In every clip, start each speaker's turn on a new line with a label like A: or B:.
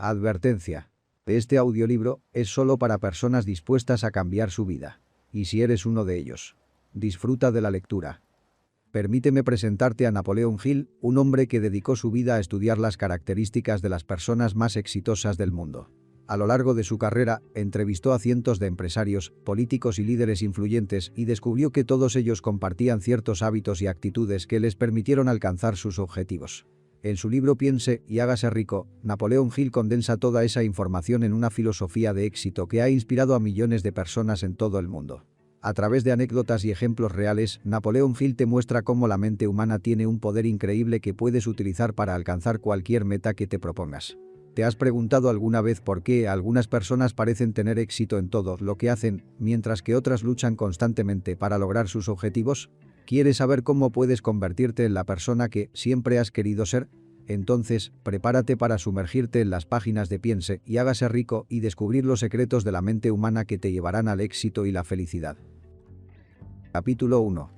A: Advertencia. Este audiolibro es solo para personas dispuestas a cambiar su vida. Y si eres uno de ellos, disfruta de la lectura. Permíteme presentarte a Napoleon Hill, un hombre que dedicó su vida a estudiar las características de las personas más exitosas del mundo. A lo largo de su carrera, entrevistó a cientos de empresarios, políticos y líderes influyentes y descubrió que todos ellos compartían ciertos hábitos y actitudes que les permitieron alcanzar sus objetivos. En su libro Piense y hágase rico, Napoleon Hill condensa toda esa información en una filosofía de éxito que ha inspirado a millones de personas en todo el mundo. A través de anécdotas y ejemplos reales, Napoleon Hill te muestra cómo la mente humana tiene un poder increíble que puedes utilizar para alcanzar cualquier meta que te propongas. ¿Te has preguntado alguna vez por qué algunas personas parecen tener éxito en todo lo que hacen, mientras que otras luchan constantemente para lograr sus objetivos? ¿Quieres saber cómo puedes convertirte en la persona que siempre has querido ser? Entonces, prepárate para sumergirte en las páginas de Piense y hágase rico y descubrir los secretos de la mente humana que te llevarán al éxito y la felicidad. Capítulo 1.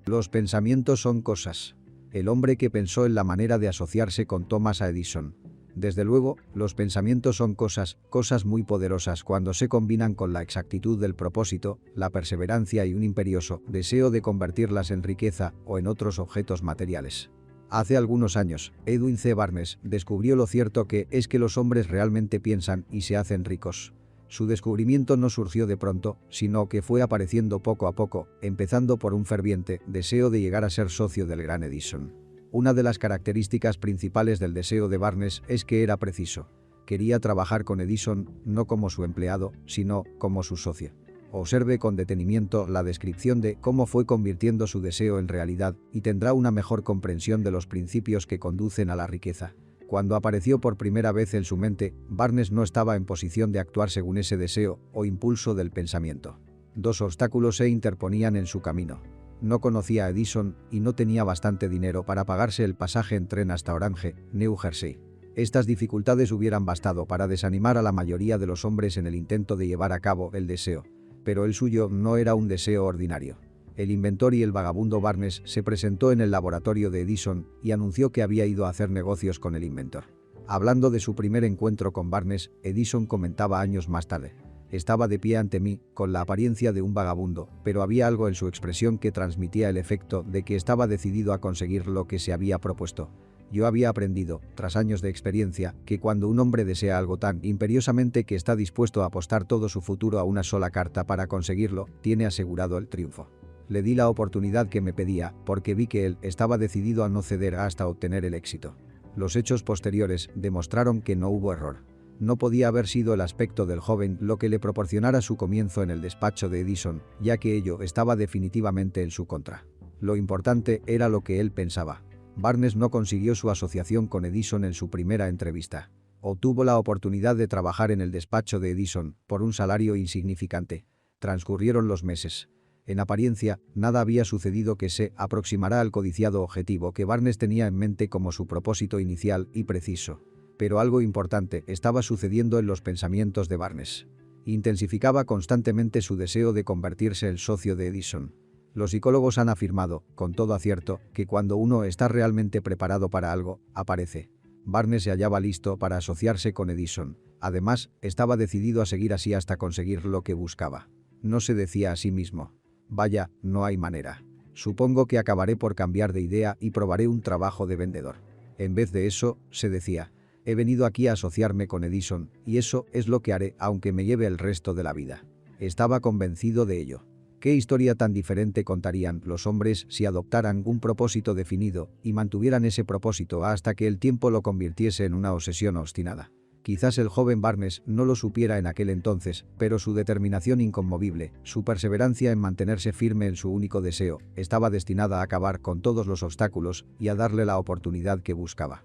A: Los pensamientos son cosas. El hombre que pensó en la manera de asociarse con Thomas Edison. Desde luego, los pensamientos son cosas muy poderosas cuando se combinan con la exactitud del propósito, la perseverancia y un imperioso deseo de convertirlas en riqueza o en otros objetos materiales. Hace algunos años, Edwin C. Barnes descubrió lo cierto que es que los hombres realmente piensan y se hacen ricos. Su descubrimiento no surgió de pronto, sino que fue apareciendo poco a poco, empezando por un ferviente deseo de llegar a ser socio del gran Edison. Una de las características principales del deseo de Barnes es que era preciso. Quería trabajar con Edison, no como su empleado, sino como su socio. Observe con detenimiento la descripción de cómo fue convirtiendo su deseo en realidad y tendrá una mejor comprensión de los principios que conducen a la riqueza. Cuando apareció por primera vez en su mente, Barnes no estaba en posición de actuar según ese deseo o impulso del pensamiento. Dos obstáculos se interponían en su camino. No conocía a Edison y no tenía bastante dinero para pagarse el pasaje en tren hasta Orange, New Jersey. Estas dificultades hubieran bastado para desanimar a la mayoría de los hombres en el intento de llevar a cabo el deseo. Pero el suyo no era un deseo ordinario. El inventor y el vagabundo Barnes se presentó en el laboratorio de Edison y anunció que había ido a hacer negocios con el inventor. Hablando de su primer encuentro con Barnes, Edison comentaba años más tarde. Estaba de pie ante mí, con la apariencia de un vagabundo, pero había algo en su expresión que transmitía el efecto de que estaba decidido a conseguir lo que se había propuesto. Yo había aprendido, tras años de experiencia, que cuando un hombre desea algo tan imperiosamente que está dispuesto a apostar todo su futuro a una sola carta para conseguirlo, tiene asegurado el triunfo. Le di la oportunidad que me pedía, porque vi que él estaba decidido a no ceder hasta obtener el éxito. Los hechos posteriores demostraron que no hubo error. No podía haber sido el aspecto del joven lo que le proporcionara su comienzo en el despacho de Edison, ya que ello estaba definitivamente en su contra. Lo importante era lo que él pensaba. Barnes no consiguió su asociación con Edison en su primera entrevista. Obtuvo la oportunidad de trabajar en el despacho de Edison por un salario insignificante. Transcurrieron los meses. En apariencia, nada había sucedido que se aproximara al codiciado objetivo que Barnes tenía en mente como su propósito inicial y preciso. Pero algo importante estaba sucediendo en los pensamientos de Barnes. Intensificaba constantemente su deseo de convertirse en socio de Edison. Los psicólogos han afirmado, con todo acierto, que cuando uno está realmente preparado para algo, aparece. Barnes se hallaba listo para asociarse con Edison. Además, estaba decidido a seguir así hasta conseguir lo que buscaba. No se decía a sí mismo: vaya, no hay manera. Supongo que acabaré por cambiar de idea y probaré un trabajo de vendedor. En vez de eso, se decía: he venido aquí a asociarme con Edison, y eso es lo que haré aunque me lleve el resto de la vida. Estaba convencido de ello. ¿Qué historia tan diferente contarían los hombres si adoptaran un propósito definido y mantuvieran ese propósito hasta que el tiempo lo convirtiese en una obsesión obstinada? Quizás el joven Barnes no lo supiera en aquel entonces, pero su determinación inconmovible, su perseverancia en mantenerse firme en su único deseo, estaba destinada a acabar con todos los obstáculos y a darle la oportunidad que buscaba.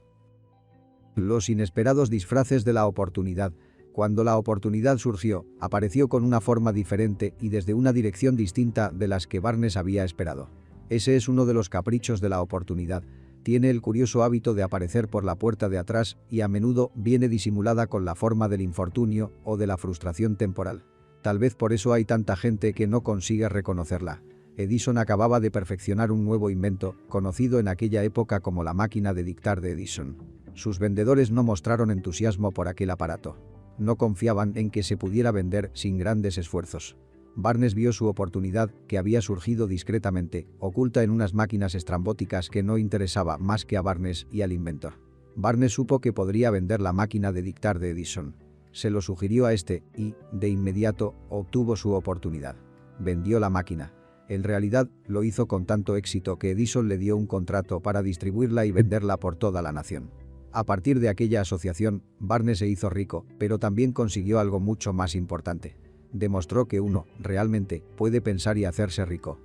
A: Los inesperados disfraces de la oportunidad. Cuando la oportunidad surgió, apareció con una forma diferente y desde una dirección distinta de las que Barnes había esperado. Ese es uno de los caprichos de la oportunidad. Tiene el curioso hábito de aparecer por la puerta de atrás y a menudo viene disimulada con la forma del infortunio o de la frustración temporal. Tal vez por eso hay tanta gente que no consigue reconocerla. Edison acababa de perfeccionar un nuevo invento, conocido en aquella época como la máquina de dictar de Edison. Sus vendedores no mostraron entusiasmo por aquel aparato. No confiaban en que se pudiera vender sin grandes esfuerzos. Barnes vio su oportunidad, que había surgido discretamente, oculta en unas máquinas estrambóticas que no interesaba más que a Barnes y al inventor. Barnes supo que podría vender la máquina de dictar de Edison. Se lo sugirió a este y, de inmediato, obtuvo su oportunidad. Vendió la máquina. En realidad, lo hizo con tanto éxito que Edison le dio un contrato para distribuirla y venderla por toda la nación. A partir de aquella asociación, Barnes se hizo rico, pero también consiguió algo mucho más importante. Demostró que uno, realmente, puede pensar y hacerse rico.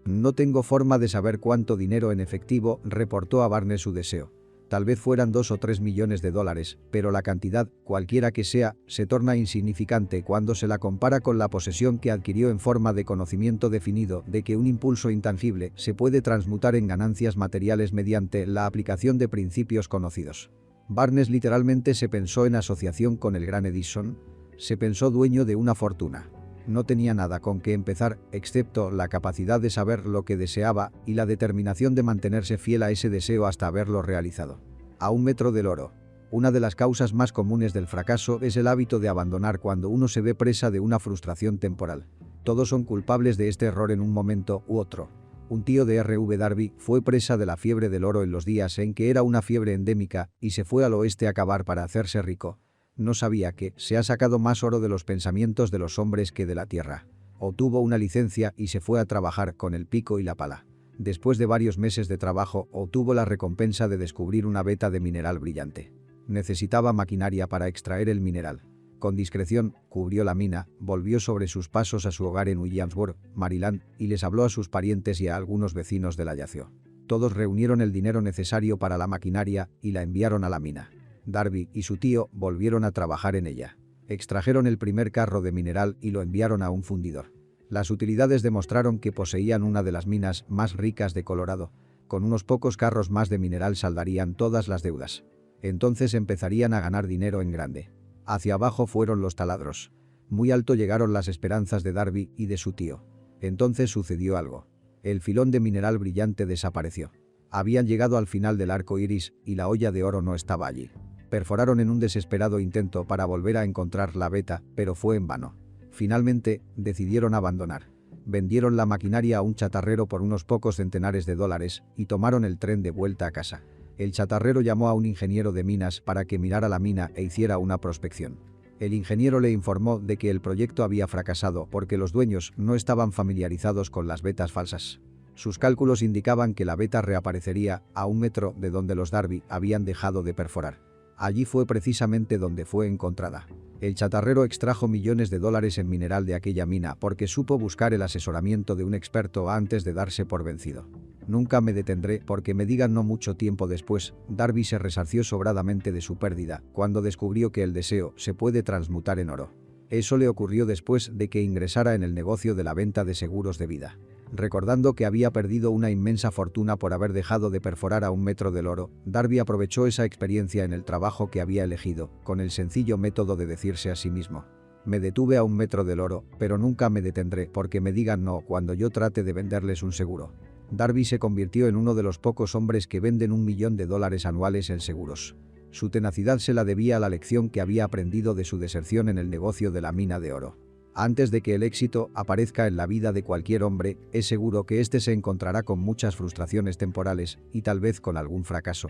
A: No tengo forma de saber cuánto dinero en efectivo, reportó a Barnes su deseo. Tal vez fueran 2 o 3 millones de dólares, pero la cantidad, cualquiera que sea, se torna insignificante cuando se la compara con la posesión que adquirió en forma de conocimiento definido de que un impulso intangible se puede transmutar en ganancias materiales mediante la aplicación de principios conocidos. Barnes literalmente se pensó en asociación con el gran Edison. Se pensó dueño de una fortuna. No tenía nada con que empezar, excepto la capacidad de saber lo que deseaba y la determinación de mantenerse fiel a ese deseo hasta haberlo realizado. A un metro del oro. Una de las causas más comunes del fracaso es el hábito de abandonar cuando uno se ve presa de una frustración temporal. Todos son culpables de este error en un momento u otro. Un tío de R.V. Darby fue presa de la fiebre del oro en los días en que era una fiebre endémica y se fue al oeste a cavar para hacerse rico. No sabía que se ha sacado más oro de los pensamientos de los hombres que de la tierra. Obtuvo una licencia y se fue a trabajar con el pico y la pala. Después de varios meses de trabajo, obtuvo la recompensa de descubrir una veta de mineral brillante. Necesitaba maquinaria para extraer el mineral. Con discreción, cubrió la mina, volvió sobre sus pasos a su hogar en Williamsburg, Maryland, y les habló a sus parientes y a algunos vecinos del hallazgo. Todos reunieron el dinero necesario para la maquinaria y la enviaron a la mina. Darby y su tío volvieron a trabajar en ella. Extrajeron el primer carro de mineral y lo enviaron a un fundidor. Las utilidades demostraron que poseían una de las minas más ricas de Colorado. Con unos pocos carros más de mineral saldarían todas las deudas. Entonces empezarían a ganar dinero en grande. Hacia abajo fueron los taladros. Muy alto llegaron las esperanzas de Darby y de su tío. Entonces sucedió algo. El filón de mineral brillante desapareció. Habían llegado al final del arco iris y la olla de oro no estaba allí. Perforaron en un desesperado intento para volver a encontrar la veta, pero fue en vano. Finalmente, decidieron abandonar. Vendieron la maquinaria a un chatarrero por unos pocos centenares de dólares y tomaron el tren de vuelta a casa. El chatarrero llamó a un ingeniero de minas para que mirara la mina e hiciera una prospección. El ingeniero le informó de que el proyecto había fracasado porque los dueños no estaban familiarizados con las vetas falsas. Sus cálculos indicaban que la veta reaparecería a un metro de donde los Darby habían dejado de perforar. Allí fue precisamente donde fue encontrada. El chatarrero extrajo millones de dólares en mineral de aquella mina porque supo buscar el asesoramiento de un experto antes de darse por vencido. Nunca me detendré porque me digan no mucho tiempo después, Darby se resarció sobradamente de su pérdida cuando descubrió que el deseo se puede transmutar en oro. Eso le ocurrió después de que ingresara en el negocio de la venta de seguros de vida. Recordando que había perdido una inmensa fortuna por haber dejado de perforar a un metro del oro, Darby aprovechó esa experiencia en el trabajo que había elegido, con el sencillo método de decirse a sí mismo: me detuve a un metro del oro, pero nunca me detendré porque me digan no cuando yo trate de venderles un seguro. Darby se convirtió en uno de los pocos hombres que venden $1 millón anuales en seguros. Su tenacidad se la debía a la lección que había aprendido de su deserción en el negocio de la mina de oro. Antes de que el éxito aparezca en la vida de cualquier hombre, es seguro que éste se encontrará con muchas frustraciones temporales y tal vez con algún fracaso.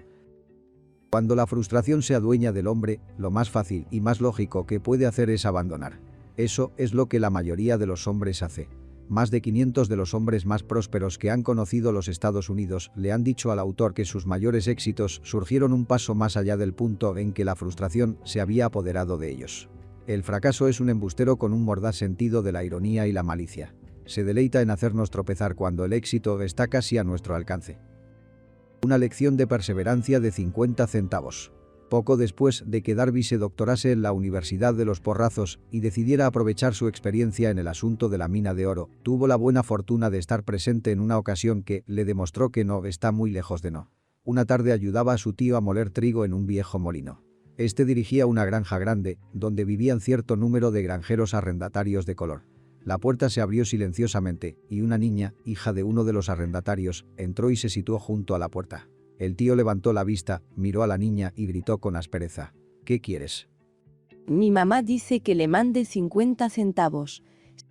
A: Cuando la frustración se adueña del hombre, lo más fácil y más lógico que puede hacer es abandonar. Eso es lo que la mayoría de los hombres hace. Más de 500 de los hombres más prósperos que han conocido los Estados Unidos le han dicho al autor que sus mayores éxitos surgieron un paso más allá del punto en que la frustración se había apoderado de ellos. El fracaso es un embustero con un mordaz sentido de la ironía y la malicia. Se deleita en hacernos tropezar cuando el éxito está casi a nuestro alcance. Una lección de perseverancia de 50 centavos. Poco después de que Darby se doctorase en la Universidad de los Porrazos y decidiera aprovechar su experiencia en el asunto de la mina de oro, tuvo la buena fortuna de estar presente en una ocasión que le demostró que no está muy lejos de no. Una tarde ayudaba a su tío a moler trigo en un viejo molino. Este dirigía una granja grande, donde vivían cierto número de granjeros arrendatarios de color. La puerta se abrió silenciosamente, y una niña, hija de uno de los arrendatarios, entró y se situó junto a la puerta. El tío levantó la vista, miró a la niña y gritó con aspereza. ¿Qué quieres?
B: Mi mamá dice que le mande 50 centavos.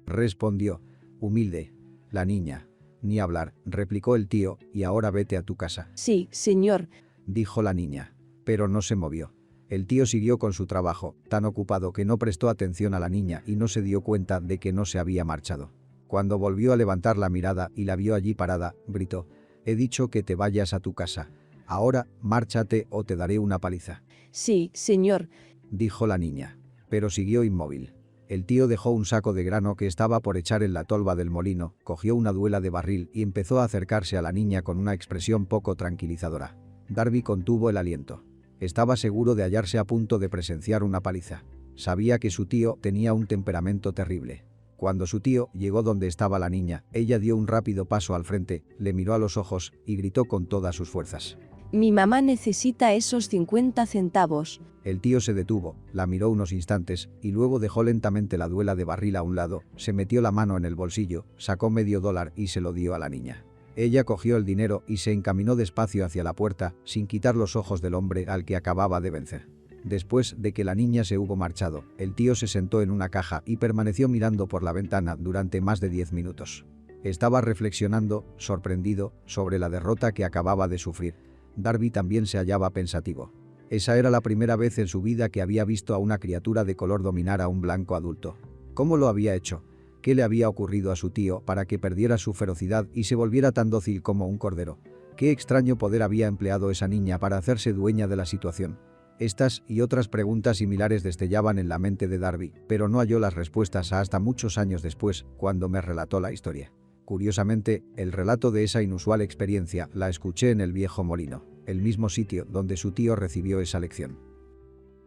A: Respondió. Humilde. La niña. Ni hablar, replicó el tío, y ahora vete a tu casa,
B: Sí, señor.
A: dijo la niña. Pero no se movió. El tío siguió con su trabajo, tan ocupado que no prestó atención a la niña y no se dio cuenta de que no se había marchado. Cuando volvió a levantar la mirada y la vio allí parada, gritó. He dicho que te vayas a tu casa. Ahora, márchate o te daré una paliza,
B: Sí, señor.
A: dijo la niña. Pero siguió inmóvil. El tío dejó un saco de grano que estaba por echar en la tolva del molino, cogió una duela de barril y empezó a acercarse a la niña con una expresión poco tranquilizadora. Darby contuvo el aliento. Estaba seguro de hallarse a punto de presenciar una paliza. Sabía que su tío tenía un temperamento terrible. Cuando su tío llegó donde estaba la niña, ella dio un rápido paso al frente, le miró a los ojos y gritó con todas sus fuerzas.
B: Mi mamá necesita esos 50 centavos.
A: El tío se detuvo, la miró unos instantes y luego dejó lentamente la duela de barril a un lado, se metió la mano en el bolsillo, sacó $medio y se lo dio a la niña. Ella cogió el dinero y se encaminó despacio hacia la puerta, sin quitar los ojos del hombre al que acababa de vencer. Después de que la niña se hubo marchado, el tío se sentó en una caja y permaneció mirando por la ventana durante más de 10 minutos. Estaba reflexionando, sorprendido, sobre la derrota que acababa de sufrir. Darby también se hallaba pensativo. Esa era la primera vez en su vida que había visto a una criatura de color dominar a un blanco adulto. ¿Cómo lo había hecho? ¿Qué le había ocurrido a su tío para que perdiera su ferocidad y se volviera tan dócil como un cordero? ¿Qué extraño poder había empleado esa niña para hacerse dueña de la situación? Estas y otras preguntas similares destellaban en la mente de Darby, pero no halló las respuestas hasta muchos años después, cuando me relató la historia. Curiosamente, el relato de esa inusual experiencia la escuché en el viejo molino, el mismo sitio donde su tío recibió esa lección.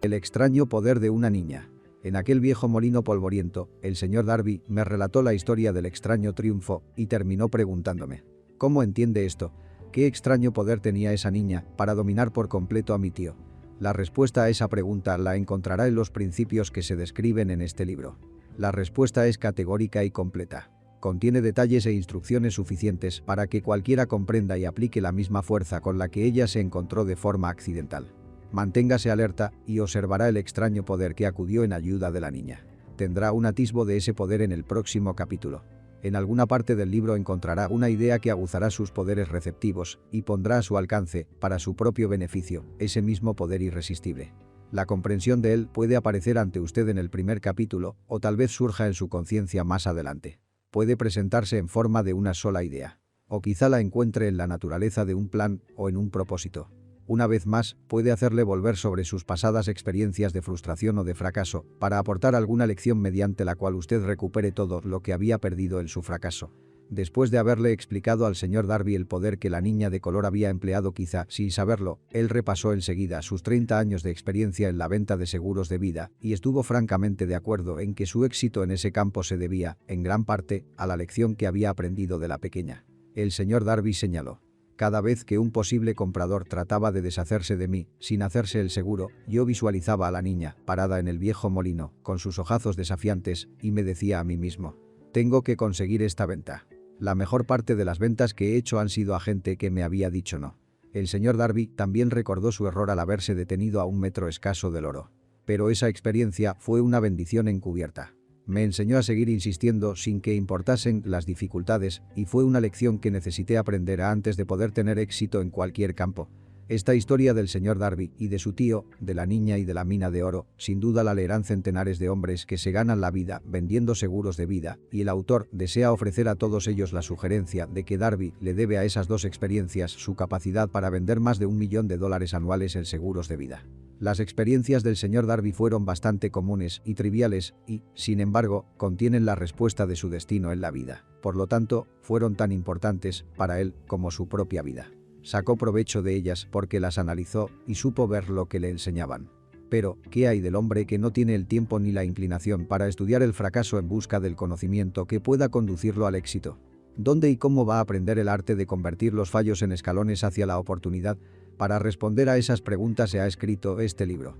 A: El extraño poder de una niña. En aquel viejo molino polvoriento, el señor Darby me relató la historia del extraño triunfo y terminó preguntándome. ¿Cómo entiende esto? ¿Qué extraño poder tenía esa niña para dominar por completo a mi tío? La respuesta a esa pregunta la encontrará en los principios que se describen en este libro. La respuesta es categórica y completa. Contiene detalles e instrucciones suficientes para que cualquiera comprenda y aplique la misma fuerza con la que ella se encontró de forma accidental. Manténgase alerta y observará el extraño poder que acudió en ayuda de la niña. Tendrá un atisbo de ese poder en el próximo capítulo. En alguna parte del libro encontrará una idea que aguzará sus poderes receptivos y pondrá a su alcance, para su propio beneficio, ese mismo poder irresistible. La comprensión de él puede aparecer ante usted en el primer capítulo o tal vez surja en su conciencia más adelante. Puede presentarse en forma de una sola idea. O quizá la encuentre en la naturaleza de un plan o en un propósito. Una vez más, puede hacerle volver sobre sus pasadas experiencias de frustración o de fracaso, para aportar alguna lección mediante la cual usted recupere todo lo que había perdido en su fracaso. Después de haberle explicado al señor Darby el poder que la niña de color había empleado quizá sin saberlo, él repasó enseguida sus 30 años de experiencia en la venta de seguros de vida y estuvo francamente de acuerdo en que su éxito en ese campo se debía, en gran parte, a la lección que había aprendido de la pequeña. El señor Darby señaló. Cada vez que un posible comprador trataba de deshacerse de mí, sin hacerse el seguro, yo visualizaba a la niña, parada en el viejo molino, con sus ojazos desafiantes, y me decía a mí mismo: tengo que conseguir esta venta. La mejor parte de las ventas que he hecho han sido a gente que me había dicho no. El señor Darby también recordó su error al haberse detenido a un metro escaso del oro. Pero esa experiencia fue una bendición encubierta. Me enseñó a seguir insistiendo sin que importasen las dificultades y fue una lección que necesité aprender antes de poder tener éxito en cualquier campo. Esta historia del señor Darby y de su tío, de la niña y de la mina de oro, sin duda la leerán centenares de hombres que se ganan la vida vendiendo seguros de vida, y el autor desea ofrecer a todos ellos la sugerencia de que Darby le debe a esas dos experiencias su capacidad para vender más de $1 millón anuales en seguros de vida. Las experiencias del señor Darby fueron bastante comunes y triviales y, sin embargo, contienen la respuesta de su destino en la vida. Por lo tanto, fueron tan importantes para él como su propia vida. Sacó provecho de ellas porque las analizó y supo ver lo que le enseñaban. Pero, ¿qué hay del hombre que no tiene el tiempo ni la inclinación para estudiar el fracaso en busca del conocimiento que pueda conducirlo al éxito? ¿Dónde y cómo va a aprender el arte de convertir los fallos en escalones hacia la oportunidad? Para responder a esas preguntas se ha escrito este libro.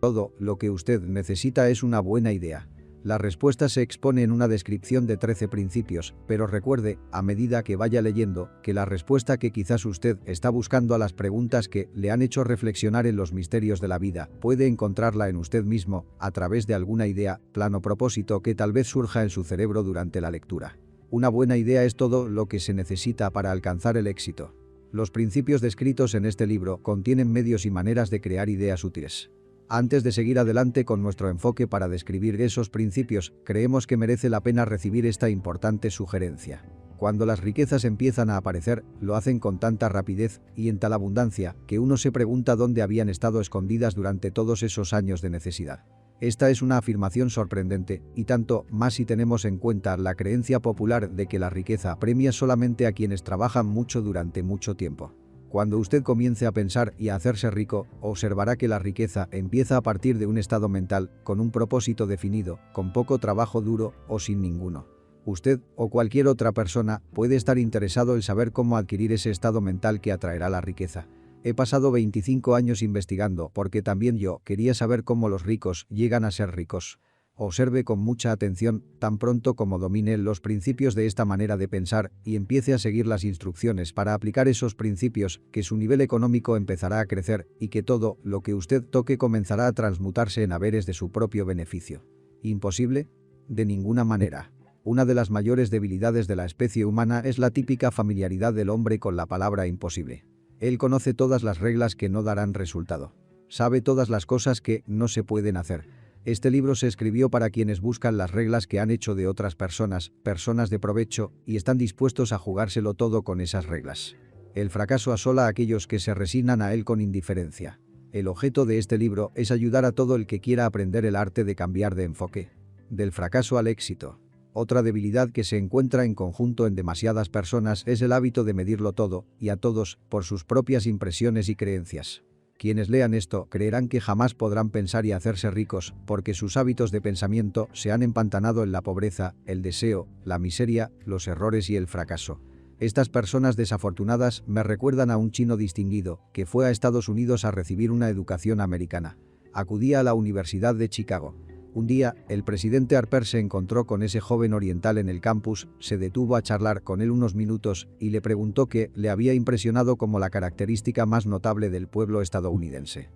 A: Todo lo que usted necesita es una buena idea. La respuesta se expone en una descripción de 13 principios, pero recuerde, a medida que vaya leyendo, que la respuesta que quizás usted está buscando a las preguntas que le han hecho reflexionar en los misterios de la vida, puede encontrarla en usted mismo, a través de alguna idea, plan o propósito que tal vez surja en su cerebro durante la lectura. Una buena idea es todo lo que se necesita para alcanzar el éxito. Los principios descritos en este libro contienen medios y maneras de crear ideas útiles. Antes de seguir adelante con nuestro enfoque para describir esos principios, creemos que merece la pena recibir esta importante sugerencia. Cuando las riquezas empiezan a aparecer, lo hacen con tanta rapidez y en tal abundancia que uno se pregunta dónde habían estado escondidas durante todos esos años de necesidad. Esta es una afirmación sorprendente, y tanto más si tenemos en cuenta la creencia popular de que la riqueza premia solamente a quienes trabajan mucho durante mucho tiempo. Cuando usted comience a pensar y a hacerse rico, observará que la riqueza empieza a partir de un estado mental, con un propósito definido, con poco trabajo duro o sin ninguno. Usted, o cualquier otra persona, puede estar interesado en saber cómo adquirir ese estado mental que atraerá la riqueza. He pasado 25 años investigando porque también yo quería saber cómo los ricos llegan a ser ricos. Observe con mucha atención, tan pronto como domine los principios de esta manera de pensar y empiece a seguir las instrucciones para aplicar esos principios, que su nivel económico empezará a crecer y que todo lo que usted toque comenzará a transmutarse en haberes de su propio beneficio. ¿Imposible? De ninguna manera. Una de las mayores debilidades de la especie humana es la típica familiaridad del hombre con la palabra imposible. Él conoce todas las reglas que no darán resultado. Sabe todas las cosas que no se pueden hacer. Este libro se escribió para quienes buscan las reglas que han hecho de otras personas, personas de provecho, y están dispuestos a jugárselo todo con esas reglas. El fracaso asola a aquellos que se resignan a él con indiferencia. El objeto de este libro es ayudar a todo el que quiera aprender el arte de cambiar de enfoque. Del fracaso al éxito. Otra debilidad que se encuentra en conjunto en demasiadas personas es el hábito de medirlo todo, y a todos, por sus propias impresiones y creencias. Quienes lean esto creerán que jamás podrán pensar y hacerse ricos, porque sus hábitos de pensamiento se han empantanado en la pobreza, el deseo, la miseria, los errores y el fracaso. Estas personas desafortunadas me recuerdan a un chino distinguido, que fue a Estados Unidos a recibir una educación americana. Acudía a la Universidad de Chicago. Un día, el presidente Harper se encontró con ese joven oriental en el campus, se detuvo a charlar con él unos minutos y le preguntó qué le había impresionado como la característica más notable del pueblo estadounidense.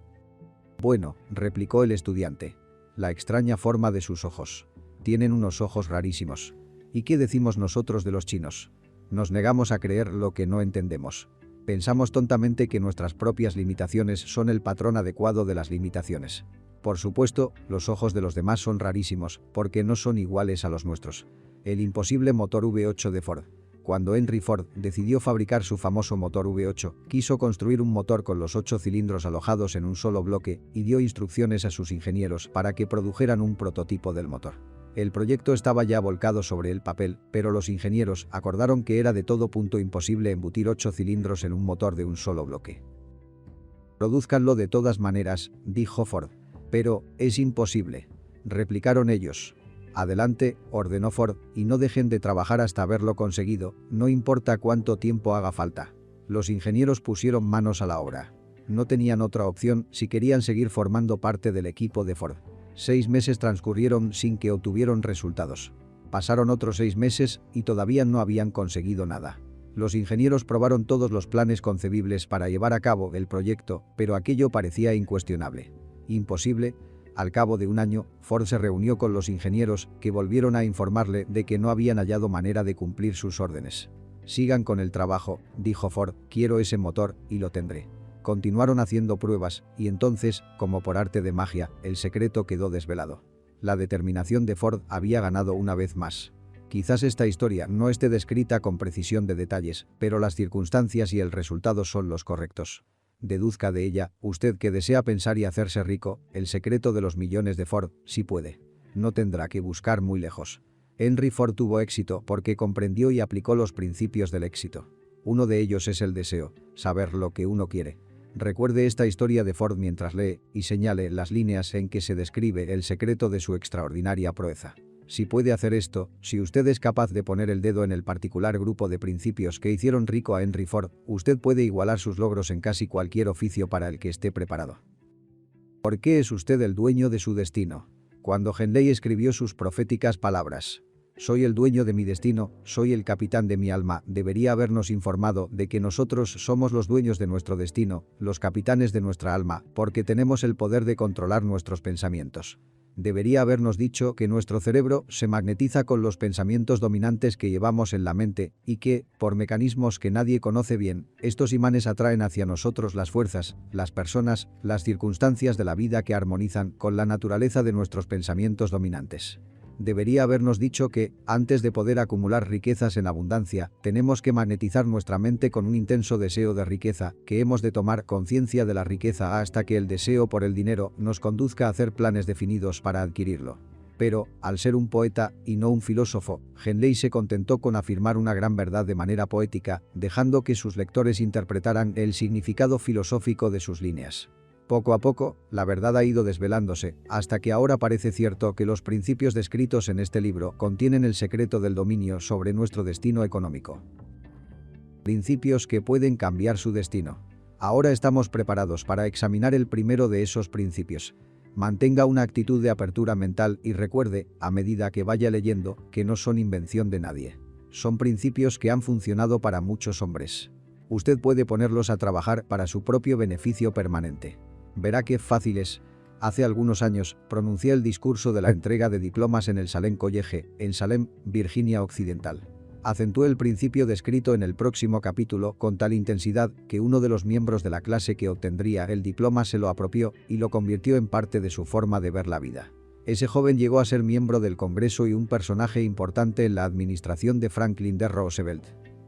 A: Bueno, replicó el estudiante. La extraña forma de sus ojos. Tienen unos ojos rarísimos. ¿Y qué decimos nosotros de los chinos? Nos negamos a creer lo que no entendemos. Pensamos tontamente que nuestras propias limitaciones son el patrón adecuado de las limitaciones. Por supuesto, los ojos de los demás son rarísimos, porque no son iguales a los nuestros. El imposible motor V8 de Ford. Cuando Henry Ford decidió fabricar su famoso motor V8, quiso construir un motor con los 8 cilindros alojados en un solo bloque y dio instrucciones a sus ingenieros para que produjeran un prototipo del motor. El proyecto estaba ya volcado sobre el papel, pero los ingenieros acordaron que era de todo punto imposible embutir 8 cilindros en un motor de un solo bloque. «Produzcanlo de todas maneras», dijo Ford. «Pero, es imposible», replicaron ellos. «Adelante», ordenó Ford, «y no dejen de trabajar hasta haberlo conseguido, no importa cuánto tiempo haga falta». Los ingenieros pusieron manos a la obra. No tenían otra opción si querían seguir formando parte del equipo de Ford. 6 meses transcurrieron sin que obtuvieron resultados. Pasaron otros 6 meses y todavía no habían conseguido nada. Los ingenieros probaron todos los planes concebibles para llevar a cabo el proyecto, pero aquello parecía incuestionable. Imposible. Al cabo de un año, Ford se reunió con los ingenieros, que volvieron a informarle de que no habían hallado manera de cumplir sus órdenes. «Sigan con el trabajo», dijo Ford, «quiero ese motor, y lo tendré». Continuaron haciendo pruebas, y entonces, como por arte de magia, el secreto quedó desvelado. La determinación de Ford había ganado una vez más. Quizás esta historia no esté descrita con precisión de detalles, pero las circunstancias y el resultado son los correctos. Deduzca de ella, usted que desea pensar y hacerse rico, el secreto de los millones de Ford, si puede. No tendrá que buscar muy lejos. Henry Ford tuvo éxito porque comprendió y aplicó los principios del éxito. Uno de ellos es el deseo, saber lo que uno quiere. Recuerde esta historia de Ford mientras lee y señale las líneas en que se describe el secreto de su extraordinaria proeza. Si puede hacer esto, si usted es capaz de poner el dedo en el particular grupo de principios que hicieron rico a Henry Ford, usted puede igualar sus logros en casi cualquier oficio para el que esté preparado. ¿Por qué es usted el dueño de su destino? Cuando Henley escribió sus proféticas palabras: «Soy el dueño de mi destino, soy el capitán de mi alma», debería habernos informado de que nosotros somos los dueños de nuestro destino, los capitanes de nuestra alma, porque tenemos el poder de controlar nuestros pensamientos. Debería habernos dicho que nuestro cerebro se magnetiza con los pensamientos dominantes que llevamos en la mente y que, por mecanismos que nadie conoce bien, estos imanes atraen hacia nosotros las fuerzas, las personas, las circunstancias de la vida que armonizan con la naturaleza de nuestros pensamientos dominantes. Debería habernos dicho que, antes de poder acumular riquezas en abundancia, tenemos que magnetizar nuestra mente con un intenso deseo de riqueza, que hemos de tomar conciencia de la riqueza hasta que el deseo por el dinero nos conduzca a hacer planes definidos para adquirirlo. Pero, al ser un poeta y no un filósofo, Henley se contentó con afirmar una gran verdad de manera poética, dejando que sus lectores interpretaran el significado filosófico de sus líneas. Poco a poco, la verdad ha ido desvelándose, hasta que ahora parece cierto que los principios descritos en este libro contienen el secreto del dominio sobre nuestro destino económico. Principios que pueden cambiar su destino. Ahora estamos preparados para examinar el primero de esos principios. Mantenga una actitud de apertura mental y recuerde, a medida que vaya leyendo, que no son invención de nadie. Son principios que han funcionado para muchos hombres. Usted puede ponerlos a trabajar para su propio beneficio permanente. Verá qué fácil es. Hace algunos años, pronuncié el discurso de la entrega de diplomas en el Salem College, en Salem, Virginia Occidental. Acentué el principio descrito en el próximo capítulo con tal intensidad que uno de los miembros de la clase que obtendría el diploma se lo apropió y lo convirtió en parte de su forma de ver la vida. Ese joven llegó a ser miembro del Congreso y un personaje importante en la administración de Franklin D. Roosevelt.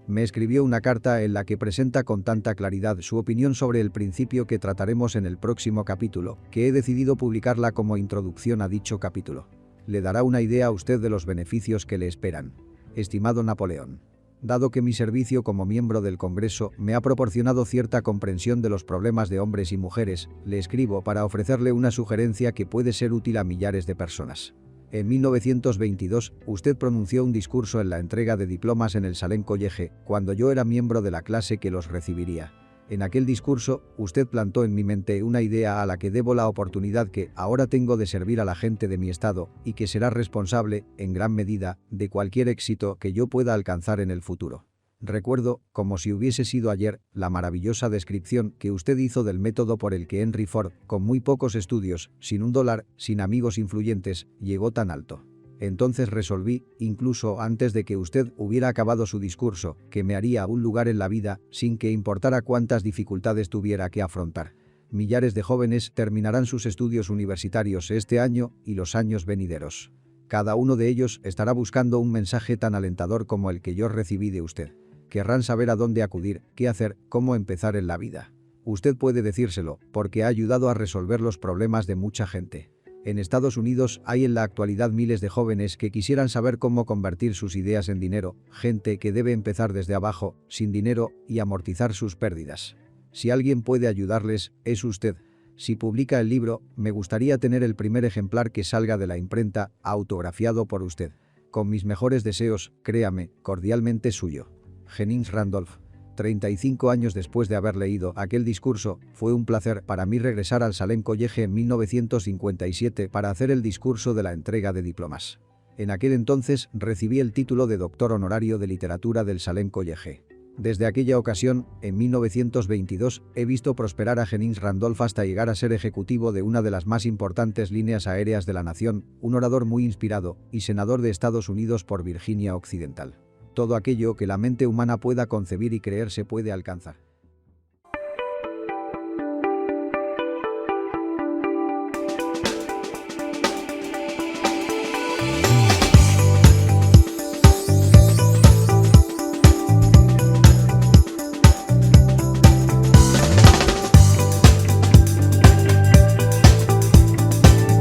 A: Me escribió una carta en la que presenta con tanta claridad su opinión sobre el principio que trataremos en el próximo capítulo, que he decidido publicarla como introducción a dicho capítulo. Le dará una idea a usted de los beneficios que le esperan. Estimado Napoleón, dado que mi servicio como miembro del Congreso me ha proporcionado cierta comprensión de los problemas de hombres y mujeres, le escribo para ofrecerle una sugerencia que puede ser útil a millares de personas. En 1922, usted pronunció un discurso en la entrega de diplomas en el Salem College, cuando yo era miembro de la clase que los recibiría. En aquel discurso, usted plantó en mi mente una idea a la que debo la oportunidad que ahora tengo de servir a la gente de mi estado y que será responsable, en gran medida, de cualquier éxito que yo pueda alcanzar en el futuro. Recuerdo, como si hubiese sido ayer, la maravillosa descripción que usted hizo del método por el que Henry Ford, con muy pocos estudios, sin $1, sin amigos influyentes, llegó tan alto. Entonces resolví, incluso antes de que usted hubiera acabado su discurso, que me haría un lugar en la vida, sin que importara cuántas dificultades tuviera que afrontar. Millares de jóvenes terminarán sus estudios universitarios este año y los años venideros. Cada uno de ellos estará buscando un mensaje tan alentador como el que yo recibí de usted. Querrán saber a dónde acudir, qué hacer, cómo empezar en la vida. Usted puede decírselo, porque ha ayudado a resolver los problemas de mucha gente. En Estados Unidos hay en la actualidad miles de jóvenes que quisieran saber cómo convertir sus ideas en dinero, gente que debe empezar desde abajo, sin dinero, y amortizar sus pérdidas. Si alguien puede ayudarles, es usted. Si publica el libro, me gustaría tener el primer ejemplar que salga de la imprenta, autografiado por usted. Con mis mejores deseos, créame, cordialmente suyo. Jennings Randolph. 35 años después de haber leído aquel discurso, fue un placer para mí regresar al Salem College en 1957 para hacer el discurso de la entrega de diplomas. En aquel entonces recibí el título de doctor honorario de literatura del Salem College. Desde aquella ocasión, en 1922, he visto prosperar a Jennings Randolph hasta llegar a ser ejecutivo de una de las más importantes líneas aéreas de la nación, un orador muy inspirado y senador de Estados Unidos por Virginia Occidental. Todo aquello que la mente humana pueda concebir y creer se puede alcanzar.